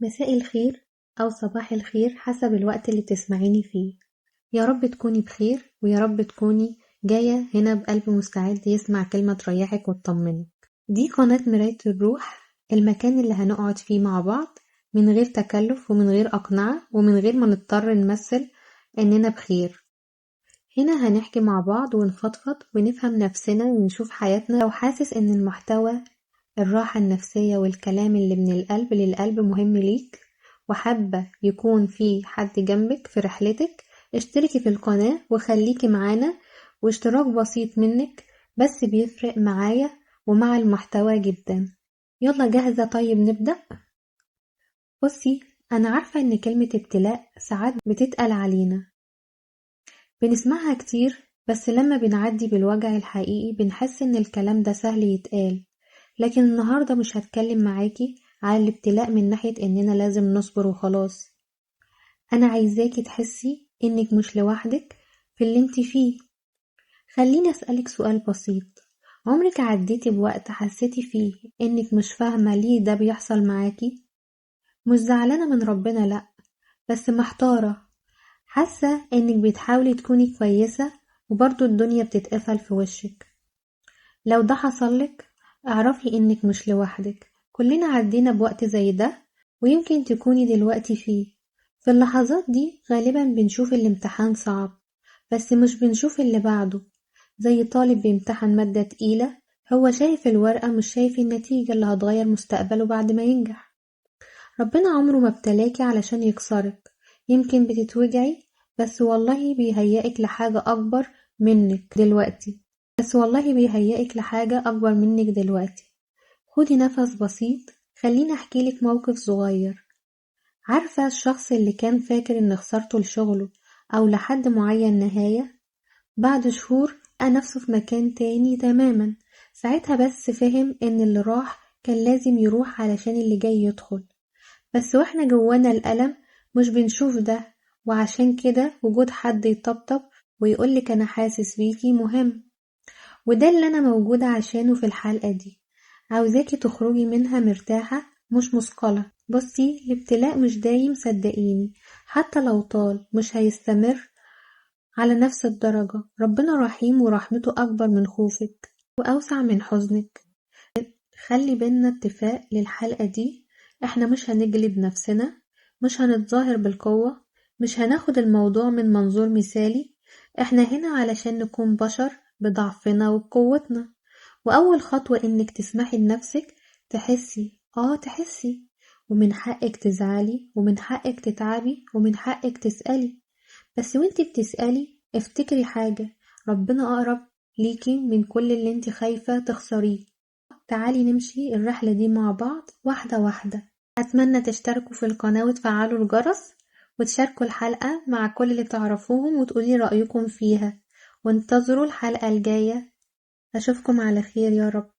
مساء الخير أو صباح الخير حسب الوقت اللي بتسمعيني فيه. يا رب تكوني بخير ويا رب تكوني جاية هنا بقلب مستعد يسمع كلمة تريحك وتطمنك. دي قناة مراية الروح، المكان اللي هنقعد فيه مع بعض من غير تكلف ومن غير أقنعة ومن غير ما نضطر نمثل إننا بخير. هنا هنحكي مع بعض ونفضفض ونفهم نفسنا ونشوف حياتنا. لو حاسس إن المحتوى الراحة النفسية والكلام اللي من القلب للقلب مهم ليك وحابة يكون في حد جنبك في رحلتك، اشتركي في القناة وخليكي معانا، واشتراك بسيط منك بس بيفرق معايا ومع المحتوى جدا. يلا جاهزة؟ طيب نبدأ. بصي، أنا عارفة إن كلمة ابتلاء ساعات بتتقل علينا، بنسمعها كتير، بس لما بنعدي بالوجع الحقيقي بنحس إن الكلام ده سهل يتقال. لكن النهاردة مش هتكلم معاكي على الابتلاء من ناحية إننا لازم نصبر وخلاص. أنا عايزاكي تحسي إنك مش لوحدك في اللي انت فيه. خليني أسألك سؤال بسيط، عمرك عديتي بوقت حسيتي فيه إنك مش فاهمة ليه ده بيحصل معاكي؟ مش زعلانة من ربنا لأ، بس محتارة، حاسة إنك بتحاولي تكوني كويسة وبرضه الدنيا بتتقفل في وشك. لو ده حصلك اعرفي إنك مش لوحدك، كلنا عدينا بوقت زي ده ويمكن تكوني دلوقتي فيه. في اللحظات دي غالبا بنشوف الامتحان صعب بس مش بنشوف اللي بعده، زي طالب بيمتحن مادة تقيلة، هو شايف الورقة مش شايف النتيجة اللي هتغير مستقبله بعد ما ينجح. ربنا عمره ما ابتلاكي علشان يكسرك، يمكن بتتوجعي بس والله بيهيئك لحاجة أكبر منك دلوقتي. خدي نفس بسيط، خليني أحكيلك موقف صغير. عارفة الشخص اللي كان فاكر إن خسارته لشغله أو لحد معين نهاية؟ بعد شهور لقى نفسه في مكان تاني تماما. ساعتها بس فهم إن اللي راح كان لازم يروح علشان اللي جاي يدخل. بس واحنا جوانا الألم مش بنشوف ده، وعشان كده وجود حد يطبطب ويقولك أنا حاسس بيكي مهم، وده اللي أنا موجودة عشانه في الحلقة دي. عاوزاكي تخرجي منها مرتاحة مش مثقلة. بصي، الابتلاء مش دايم صدقيني، حتى لو طال مش هيستمر على نفس الدرجة. ربنا رحيم ورحمته أكبر من خوفك وأوسع من حزنك. خلي بينا اتفاق للحلقة دي، احنا مش هنجلد نفسنا، مش هنتظاهر بالقوة، مش هناخد الموضوع من منظور مثالي. احنا هنا علشان نكون بشر بضعفنا وبقوتنا. وأول خطوة إنك تسمحي لنفسك تحسي، ومن حقك تزعلي ومن حقك تتعبي ومن حقك تسألي. بس وانتي بتسألي افتكري حاجة، ربنا أقرب ليكي من كل اللي انتي خايفة تخسريه. تعالي نمشي الرحلة دي مع بعض واحدة واحدة. أتمنى تشتركوا في القناة وتفعلوا الجرس وتشاركوا الحلقة مع كل اللي تعرفوهم وتقولي رأيكم فيها، وانتظروا الحلقة الجاية. أشوفكم على خير يا رب.